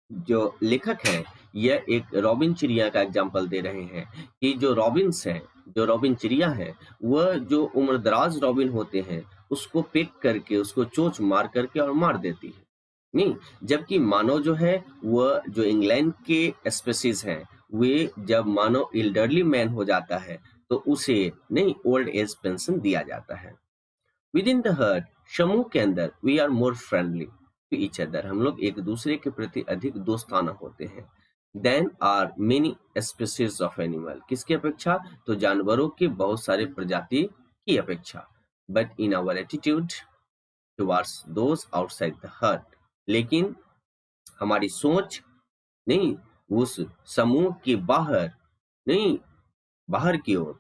जो लेखक है यह एक रॉबिन चिड़िया का एग्जाम्पल दे रहे हैं कि जो रॉबिन्स है, जो रॉबिन चिड़िया है, वह जो उम्रदराज रॉबिन होते हैं उसको पिक करके उसको चोंच मार करके और मार देती है, नहीं जबकि मानव जो है वह जो इंग्लैंड के स्पेसीज हैं वे जब मानव एल्डरली मैन हो जाता है तो उसे नहीं ओल्ड एज पेंशन दिया जाता है। विद इन द हर्ड, समूह के अंदर we are more friendly to each other, हम लोग एक दूसरे के प्रति अधिक दोस्ताना होते हैं। Than are many species of animal, किसकी अपेक्षा? तो जानवरों के बहुत सारे प्रजाति की अपेक्षा। But in our attitude towards those outside the herd, लेकिन हमारी सोच नहीं उस समूह के बाहर, नहीं बाहर की ओर,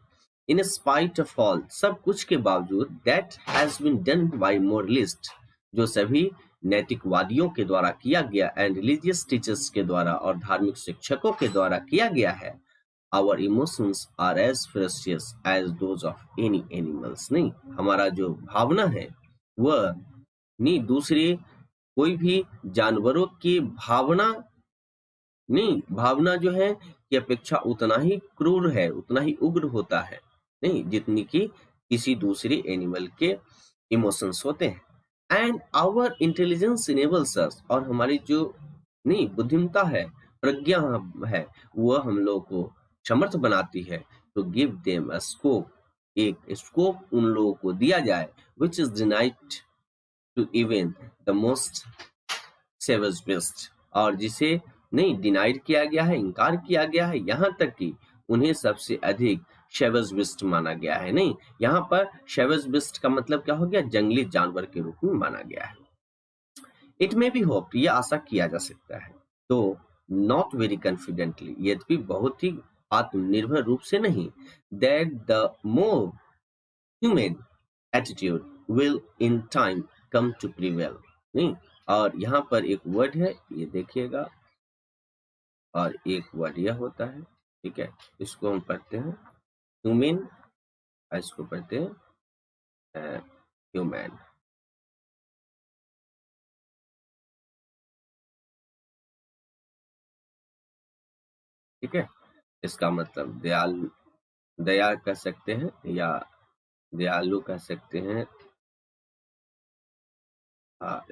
इन स्पाइट ऑफ ऑल, सब कुछ के बावजूद, that has been done by moralist, जो सभी नैतिकवादियों के द्वारा किया गया, एंड रिलीजियस टीचर्स के द्वारा और धार्मिक शिक्षकों के द्वारा किया गया है। Our emotions are as precious as those of any animals, नहीं हमारा जो भावना है वह नहीं दूसरे कोई भी जानवरों की भावना, नहीं भावना जो है की अपेक्षा उतना ही क्रूर है, उतना ही उग्र होता है, नहीं जितनी कि किसी दूसरे एनिमल के इमोशंस होते हैं। And our intelligence enables us, और हमारी जो नहीं बुद्धिमत्ता है, प्रज्ञा है, वह हम लोग को समर्थ बनाती है तो गिव देम अ स्कोप, एक स्कोप उन लोगों को दिया जाए which is denied to even the most savage beast, और जिसे नहीं डिनाइड किया गया है, इनकार किया गया है, यहाँ तक कि उन्हें सबसे अधिक शेवज बिस्ट माना गया है। नहीं यहाँ पर शेवज बिस्ट का मतलब क्या हो गया? जंगली जानवर के रूप में माना गया है। इट मे बी होप्ड, यह आशा किया जा सकता है, तो नॉट वेरी कॉन्फिडेंटली, यद्यपि बहुत ही आत्मनिर्भर रूप से नहीं, that the more human attitude will in time come to prevail. नहीं और यहाँ पर एक वर्ड है, ये देखिएगा, और एक वर्ड यह होता है, ठीक है, इसको हम पढ़ते हैं ह्यूमन, इसको पढ़ते हैं ह्यूमन, ठीक है, इसका मतलब दयालु, दया कह सकते हैं या दयालु कह सकते हैं,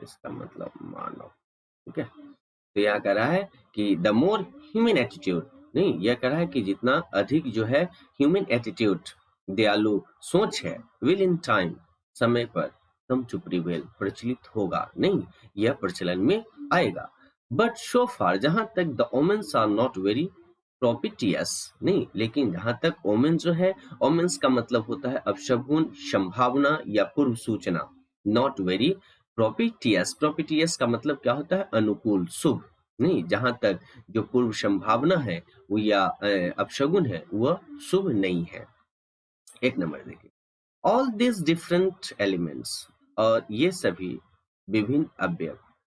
इसका मतलब मानव, ठीक है। तो यहाँ कह रहा है कि द मोर ह्यूमन एटीट्यूड, नहीं यह कह रहा है कि जितना अधिक जो है ह्यूमन एटीट्यूड, दयालु सोच है, विल इन टाइम, समय पर, कम टू प्रिवेल, प्रचलित होगा, नहीं यह प्रचलन में आएगा। बट सो फार, जहां तक the omens are not very propitious, नहीं लेकिन जहां तक ओमेन जो है, ओमेन्स का मतलब होता है अपशगुन, संभावना या पूर्व सूचना, नॉट वेरी प्रोपिटियस, प्रोपिटियस का मतलब क्या होता है? अनुकूल, शुभ, नहीं जहां तक जो पूर्व संभावना है वो या अपशगुन है वह शुभ नहीं है। एक नंबर देखिए, ऑल दिस डिफरेंट एलिमेंट्स, और ये सभी विभिन्न अवयव,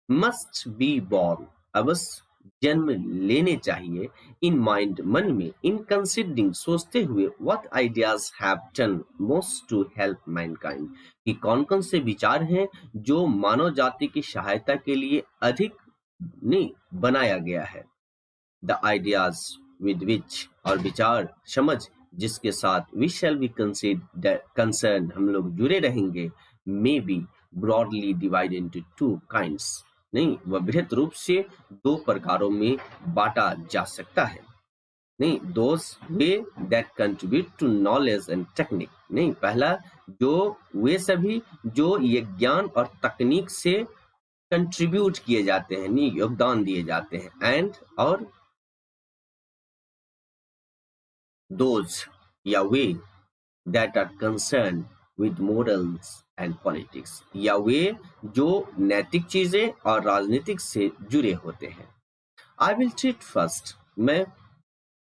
मस्ट बी बॉर्न, अवश्य जन्म लेने चाहिए, इन माइंड, मन में, इन कंसिडरिंग, सोचते हुए, what ideas have done most to help mankind, कि कौन कौन से विचार हैं जो मानव जाति की सहायता के लिए अधिक नहीं बनाया गया है। द आइडियाज विद विच, और विचार समझ जिसके साथ वी शैल बी कंसर्न हम लोग जुड़े रहेंगे, may be broadly divided into two kinds, नहीं वह बृहत रूप से दो प्रकारों में बांटा जा सकता है। नहीं, दोज वे that contribute to knowledge and technique, नहीं पहला जो वे सभी जो ये ज्ञान और तकनीक से कंट्रीब्यूट किए जाते हैं, नहीं योगदान दिए जाते हैं, एंड और दोज या वे that are concern with morals and politics, या वे जो नैतिक चीजें और राजनीतिक से जुड़े होते हैं। आई विल ट्रीट फर्स्ट, मैं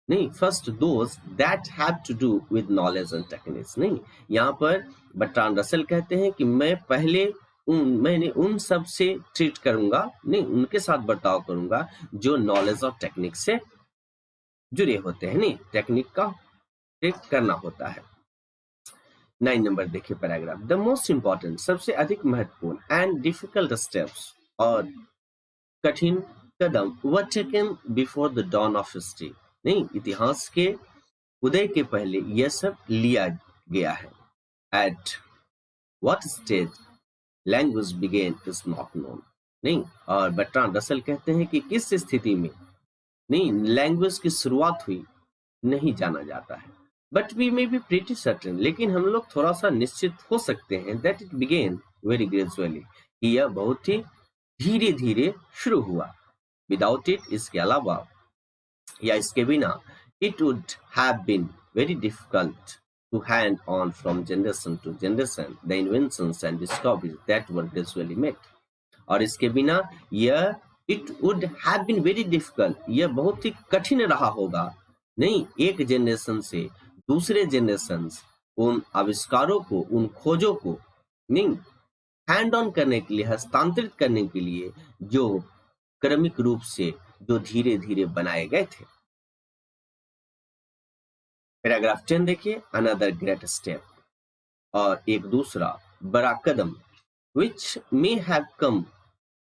नहीं first those that have to do with knowledge and techniques, नहीं यहाँ पर बर्ट्रांड रसेल कहते हैं कि मैं पहले मैंने उन सब से ट्रीट करूंगा, नहीं उनके साथ बर्ताव करूंगा जो नॉलेज और टेक्निक से जुड़े होते हैं, नहीं टेक्निक का ट्रीट करना होता है। 9 नंबर देखिए पैराग्राफ, द मोस्ट इंपॉर्टेंट, सबसे अधिक महत्वपूर्ण एंड डिफिकल्ट स्टेप्स, और कठिन कदम, were taken before the dawn of history, नहीं इतिहास के उदय के पहले यह सब लिया गया है। At what stage language began is not known, नहीं और बर्ट्रांड रसेल कहते हैं कि किस स्थिति में नहीं लैंग्वेज की शुरुआत हुई नहीं जाना जाता है, but we may be pretty certain, लेकिन हम लोग थोड़ा सा निश्चित हो सकते हैं that it began very gradually, कि यह बहुत ही धीरे धीरे शुरू हुआ। विदाउट इट, इसके अलावा या इसके बिना, it would have been very difficult to hand on from generation to generation the inventions and discoveries that were gradually made, और इसके बिना यह it would have been very difficult, यह बहुत ही कठिन रहा होगा, नहीं एक जनरेशन से दूसरे जनरेशन उन आविष्कारों को, उन खोजों को नहीं हैंड ऑन करने के लिए, हस्तांतरित करने के लिए, जो क्रमिक रूप से जो धीरे धीरे बनाए गए थे। पैराग्राफ 10 देखिए, अनदर ग्रेट स्टेप, और एक दूसरा बड़ा कदम, विच मे हैव कम,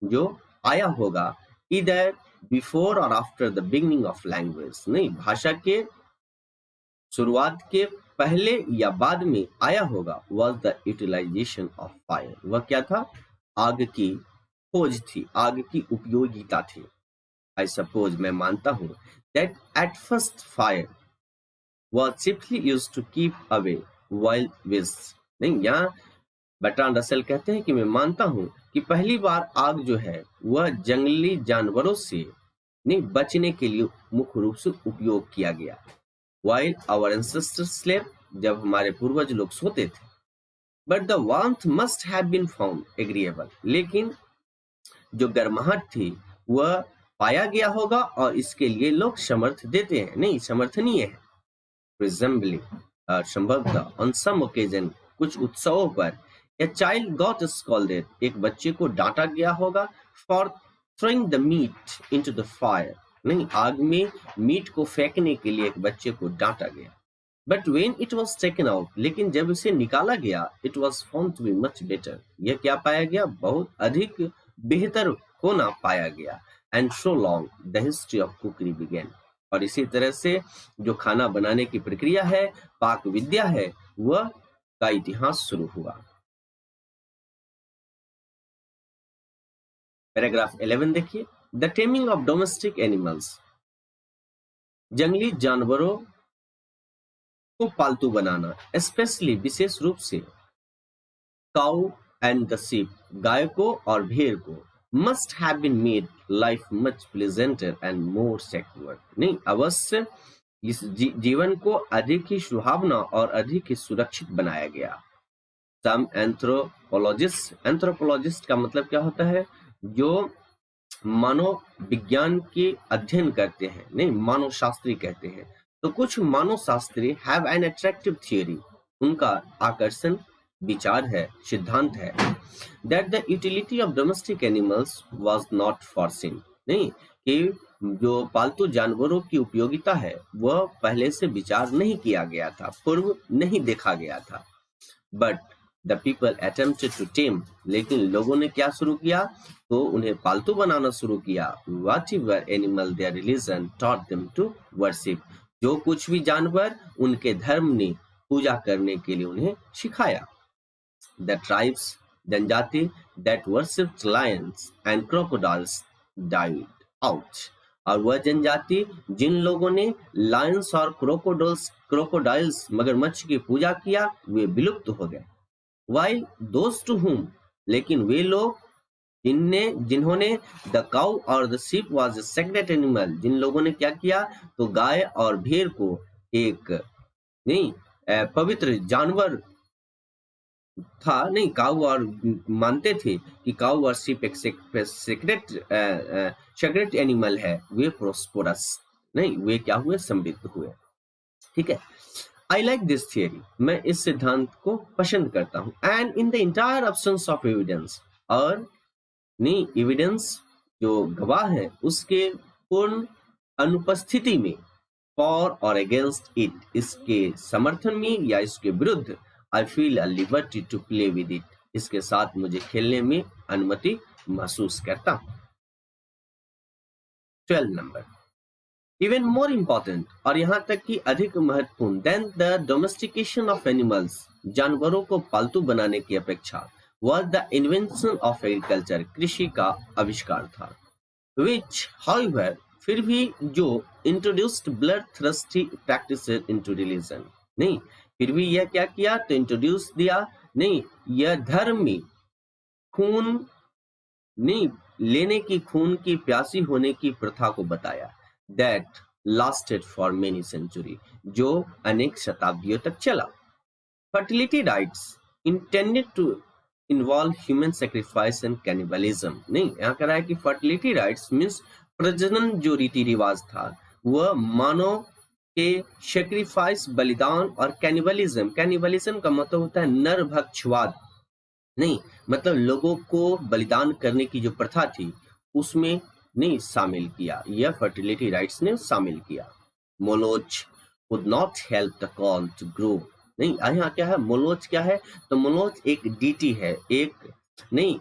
जो आया होगा, इधर बिफोर और after the beginning of language, नहीं भाषा के शुरुआत के पहले या बाद में आया होगा, was the utilization of fire, वह क्या था, आग की खोज थी, आग की उपयोगिता थी। I suppose, मैं मानता हूँ, that at first fire was chiefly used to keep away wild beasts, नहीं यहाँ बर्ट्रांड रसेल कहते हैं कि मैं मानता हूँ कि पहली बार आग जो है वह जंगली जानवरों से नहीं बचने के लिए मुख्य रूप से उपयोग किया गया। While our ancestors slept, जब हमारे पूर्वज लोग सोते थे, but the warmth must have been found agreeable, लेकिन जो गर्माहट थी वह पाया गया होगा और इसके लिए लोग समर्थ देते हैं, नहीं समर्थनीय है। Presumably, संभवतः on some occasion, कुछ उत्सवों पर, a child got scolded, एक बच्चे को डांटा गया होगा, for throwing the meat into the fire, नहीं आग में मीट को फेंकने के लिए एक बच्चे को डांटा गया। But when it was taken out, लेकिन जब इसे निकाला गया, it was found to be much better, यह क्या पाया गया, बहुत अधिक बेहतर होना पाया गया। And so long the history of cookery began, और इसी तरह से जो खाना बनाने की प्रक्रिया है, पाक विद्या है, वह का इतिहास शुरू हुआ। पैराग्राफ 11 देखिए, the taming of domestic animals, जंगली जानवरों को पालतू बनाना, स्पेशली विशेष रूप से काउ एंड द शीप, गाय को और भेड़ को, must have been made life much pleasanter and more secure, नहीं अवश्य इस जीवन को अधिक ही सुहावना और अधिक ही सुरक्षित बनाया गया। Some एंथ्रोपोलॉजिस्ट का मतलब क्या होता है, जो मानव विज्ञान के अध्ययन करते हैं, नहीं मानव शास्त्री कहते हैं, तो कुछ मानव शास्त्री हैव एन अट्रैक्टिव थियोरी, उनका आकर्षण विचार है, सिद्धांत है, that the utility of domestic animals was not foreseen, नहीं कि जो पालतू जानवरों की उपयोगिता है वह पहले से विचार नहीं किया गया था, पूर्व नहीं देखा गया था, but the people attempted to tame, लेकिन लोगों ने क्या शुरू किया, तो उन्हें पालतू बनाना शुरू किया। Whatever animal their religion taught them to worship, जो कुछ भी जानवर उनके धर्म ने पूजा करने के लिए उन्हें सिखाया। द ट्राइब्स, जनजाति, that worshipped Lions and crocodiles died out, और वह जनजाति जिन लोगों ने लायंस और क्रोकोडाइल्स मगरमच्छ की पूजा किया, वे विलुप्त हो गए। While those to whom, लेकिन वे लोग जिन्होंने द काउ और the sheep was a sacred animal, जिन लोगों ने क्या किया, तो गाय और भेड़ को एक पवित्र जानवर था, नहीं काउ और मानते थे कि काउ और शीप एक सेक्रेट एनिमल है, वे प्रोस्पोरस नहीं, वे क्या हुए, समृद्ध हुए। ठीक है, आई लाइक दिस थियरी, मैं इस सिद्धांत को पसंद करता हूं। And in the entire absence of evidence, और नहीं एविडेंस जो गवाह है उसके पूर्ण अनुपस्थिति में, फॉर और अगेंस्ट इट, इसके समर्थन में या इसके विरुद्ध, I feel a liberty to play with it, इसके साथ मुझे खेलने में अनुमति महसूस करता हूं। 12 नंबर, इवन मोर इम्पोर्टेंट, और यहां तक कि अधिक महत्वपूर्ण, than the domestication of animals, जानवरों को पालतू बनाने की अपेक्षा, was the invention of agriculture, कृषि का आविष्कार था, which however, फिर भी जो introduced bloodthirsty practices into religion, नहीं फिर भी यह क्या किया, तो इंट्रोड्यूस दिया, नहीं यह धर्म में खून नहीं लेने की, खून की प्यासी होने की प्रथा को बताया, that lasted for many century, जो अनेक शताब्दियों तक चला। fertility rites intended to involve human sacrifice and cannibalism, नहीं यहाँ कह रहा है कि fertility rites means प्रजनन जो रीति रिवाज था वह मानव के सेक्रीफाइस, बलिदान, और कैनिबलिज्म का मतलब होता है नरभक्षवाद, नहीं मतलब लोगों को बलिदान करने की जो प्रथा थी उसमें नहीं शामिल किया, यह फर्टिलिटी राइट्स ने शामिल किया। मोलोच would not help the corn to grow, नहीं यहाँ क्या है, मोलोच क्या है, तो मोलोच एक डीटी है, एक नहीं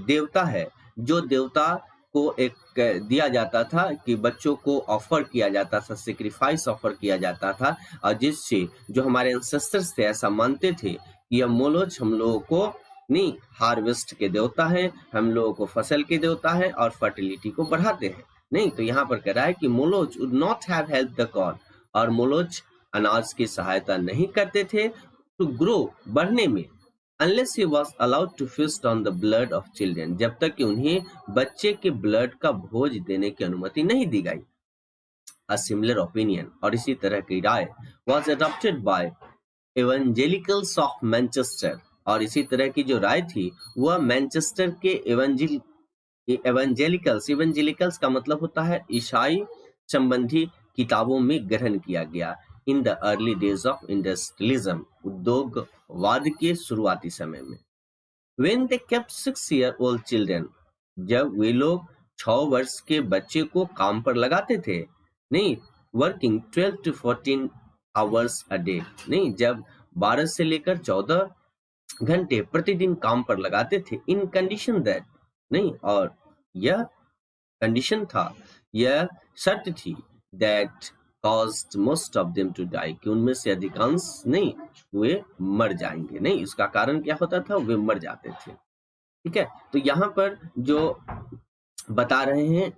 देवता है, जो देवता को एक दिया जाता था कि बच्चों को ऑफर किया जाता था, सेक्रीफाइस ऑफर किया जाता था, और जिससे जो हमारे एंसेस्टर्स थे ऐसा मानते थे कि यह मोलोच हम लोगों को नहीं हार्वेस्ट के देवता है, हम लोगों को फसल के देवता है और फर्टिलिटी को बढ़ाते हैं। नहीं तो यहाँ पर कह रहा है कि Moloch would not have help the corn, और मोलोच अनाज की सहायता नहीं करते थे टू ग्रो, बढ़ने में, unless he was allowed to feast on the blood of children, जब तक कि उन्हें बच्चे के ब्लड का भोज देने की अनुमति नहीं दी गई। A similar opinion, और इसी तरह की राय was adopted by evangelicals of Manchester, और इसी तरह की जो राय थी वह मैनचेस्टर के एवेंजेलिकल्स का मतलब होता है ईसाई संबंधी किताबों में ग्रहण किया गया। In the early days of industrialism, उद्योगवाद के शुरुआती समय में। When they kept 6-year-old children, जब वे लोग 6 वर्ष के बच्चे को काम पर लगाते थे, नहीं working 12 to 14 hours a day, नहीं जब 12 से लेकर 14 घंटे प्रतिदिन काम पर लगाते थे, इन कंडीशन दैट, नहीं और यह कंडीशन था, यह शर्त थी, that caused most of them to die, कि उनमें से अधिकांश नहीं वे मर जाएंगे। नहीं इसका कारण क्या होता था, वे मर जाते थे। ठीक है, तो यहाँ पर जो बता रहे हैं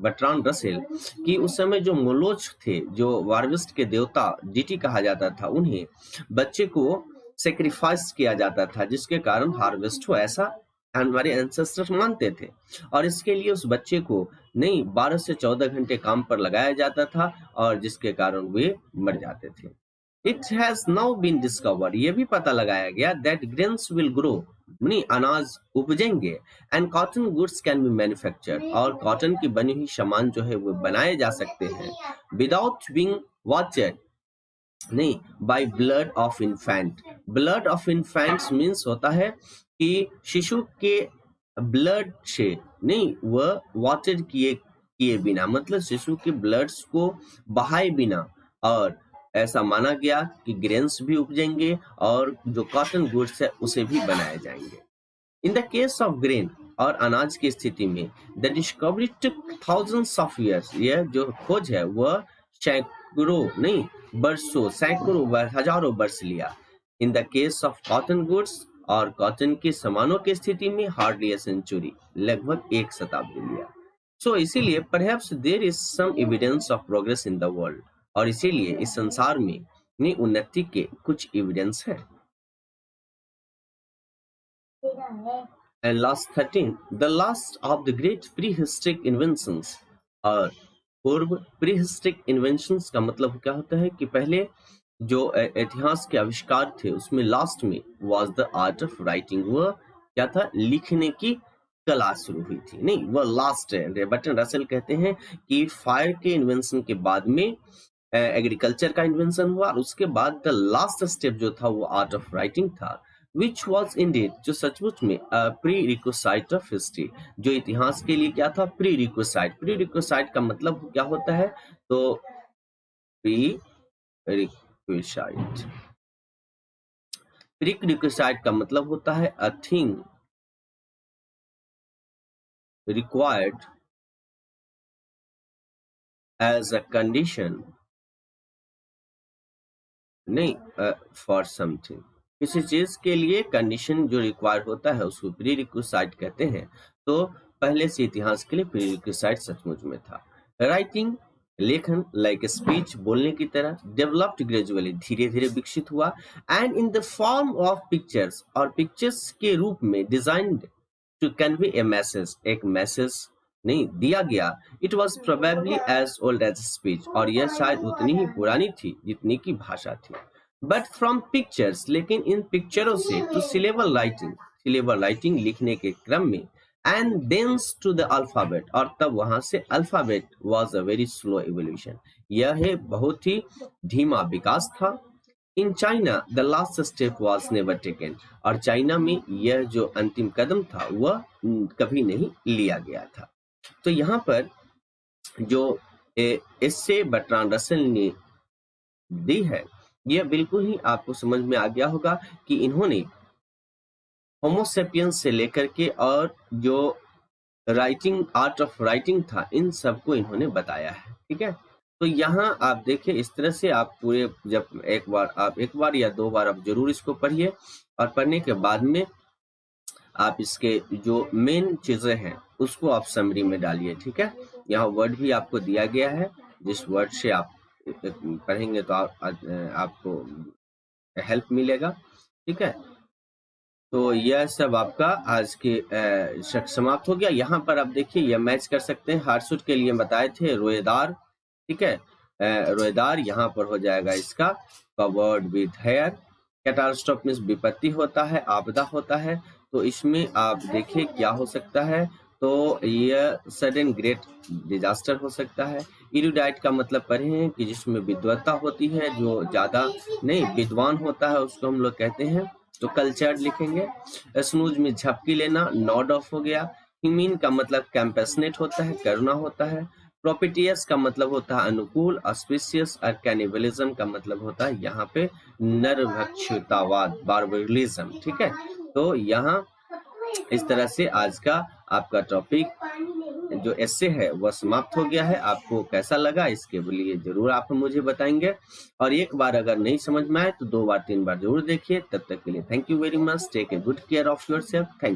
बर्ट्रांड रसेल कि उस समय जो मोलोच थे, जो हार्वेस्ट के देवता डीटी कहा जाता था, उन्हें बच्चे को सेक्रीफाइस किया जाता था जिसके कारण हार्वेस्ट हो, ऐसा हमारे एंसेस्टर्स मानते थे, और इसके लिए उस बच्चे को नहीं 12 से 14 घंटे काम पर लगाया जाता था और जिसके कारण वे मर जाते थे। It has now been discovered, ये भी पता लगाया गया, दैट ग्रेन्स विल ग्रो, नहीं अनाज उपजेंगे, and cotton goods can be manufactured, और कॉटन की बनी हुई सामान जो है वो बनाए जा सकते हैं, विदाउट बीइंग वॉचड, नहीं by blood of infant. Blood of infants means होता है कि शिशु के ब्लड से नहीं वह वाटर किए बिना, मतलब शिशु के ब्लड्स को बहाए बिना और ऐसा माना गया कि ग्रेन्स भी उपजेंगे और जो कॉटन गुड्स है उसे भी बनाए जाएंगे। In the case of grain और अनाज की स्थिति में the discovery took thousands of years, यह जो खोज है वह सैकड़ों नहीं बरसों, सैकड़ों हजारों वर्ष लिया। In the case of cotton goods और कॉटन के सामानों की स्थिति में हार्डली अ सेंचुरी, लगभग एक शताब्दी लिया। सो इसीलिए perhaps there is some evidence of progress in the world, और इसीलिए इस संसार में उन्नति के कुछ एविडेंस है। And last 13, the last of the great prehistoric inventions, और पूर्व prehistoric inventions का मतलब क्या होता है कि पहले जो इतिहास के आविष्कार थे उसमें लास्ट में was the art of writing, वह क्या था, लिखने की कला शुरू हुई थी। नहीं, वह लास्ट है। बर्टन रसेल कहते हैं कि फायर के इन्वेंशन के बाद में एग्रीकल्चर का इन्वेंशन हुआ और उसके बाद द लास्ट स्टेप जो था वो आर्ट ऑफ राइटिंग था, which was indeed, जो सचमुच में प्री-रिक्विसाइट ऑफ हिस्ट्री, जो इतिहास के लिए क्या था, प्री-रिक्विसाइट। प्री-रिक्विसाइट का मतलब क्या होता है, तो प्री-रिक्विसाइट, प्री-रिक्विसाइट का मतलब होता है a thing required as a condition, नहीं for something, किसी चीज के लिए कंडीशन जो रिक्वायर होता है उसको प्री रिक्विसाइट कहते हैं। तो पहले से इतिहास के लिए प्री रिक्विसाइट सचमुच में था। राइटिंग, लेखन, लाइक स्पीच, बोलने की तरह, डेवलप्ड ग्रेजुअली, धीरे धीरे विकसित हुआ, and in the form of pictures, और पिक्चर्स के रूप में, designed to convey a message, एक मैसेज नहीं दिया गया। It was probably as old as speech, और यह शायद उतनी ही पुरानी थी जितनी की भाषा थी। बट फ्रॉम पिक्चर्स, लेकिन इन पिक्चरों से, to syllable writing, syllable writing लिखने के क्रम में, and thence to the alphabet, और तब वहां से alphabet was a very slow evolution, यह है बहुत ही धीमा विकास था। In China the last step was never taken, और चाइना में यह जो अंतिम कदम था वह कभी नहीं लिया गया था। तो यहाँ पर जो इससे बर्ट्रांड रसेल ने दी है, यह बिल्कुल ही आपको समझ में आ गया होगा कि इन्होंने होमोसेपियंस से लेकर के और जो राइटिंग, आर्ट ऑफ राइटिंग था, इन सबको इन्होंने बताया है। ठीक है, तो यहाँ आप देखिए इस तरह से आप पूरे, जब एक बार या दो बार आप जरूर इसको पढ़िए, और पढ़ने के बाद में आप इसके जो मेन चीजें हैं उसको आप समरी में डालिए। ठीक है, यहाँ वर्ड भी आपको दिया गया है, जिस वर्ड से आप पढ़ेंगे तो आपको हेल्प मिलेगा। ठीक है, तो यह सब आपका आज के समाप्त हो गया। यहाँ पर आप देखिए यह मैच कर सकते हैं, हार्सुट के लिए बताए थे रोएदार। ठीक है, रोएदार यहाँ पर हो जाएगा इसका कवर्ड विद हेयर। कैटास्ट्रोफ में विपत्ति होता है, आपदा होता है, तो इसमें आप देखिए क्या हो सकता है, तो यह सडन ग्रेट डिजास्टर हो सकता है। इरुडाइट का मतलब पढ़े हैं कि जिसमें विद्वत्ता होती है, जो ज्यादा नहीं विद्वान होता है उसको हम लोग कहते हैं, तो कल्चर्ड लिखेंगे। स्नूज में झपकी लेना, नॉड ऑफ हो गया। ह्यूमिन का मतलब कैंपेसनेट होता है, करुणा होता है। प्रोपिटियस का मतलब होता है अनुकूल। ऑस्पिशियस और कैनिबलिज्म का मतलब होता है यहाँ पे नरभक्षतावाद, बार्बरिज्म। ठीक है, तो यहाँ इस तरह से आज का आपका टॉपिक जो एस्से है वह समाप्त हो गया है। आपको कैसा लगा इसके लिए जरूर आप मुझे बताएंगे, और एक बार अगर नहीं समझ में आए तो 2 बार 3 बार जरूर देखिए। तब तक के लिए thank you very much, take a good care of yourself. Thank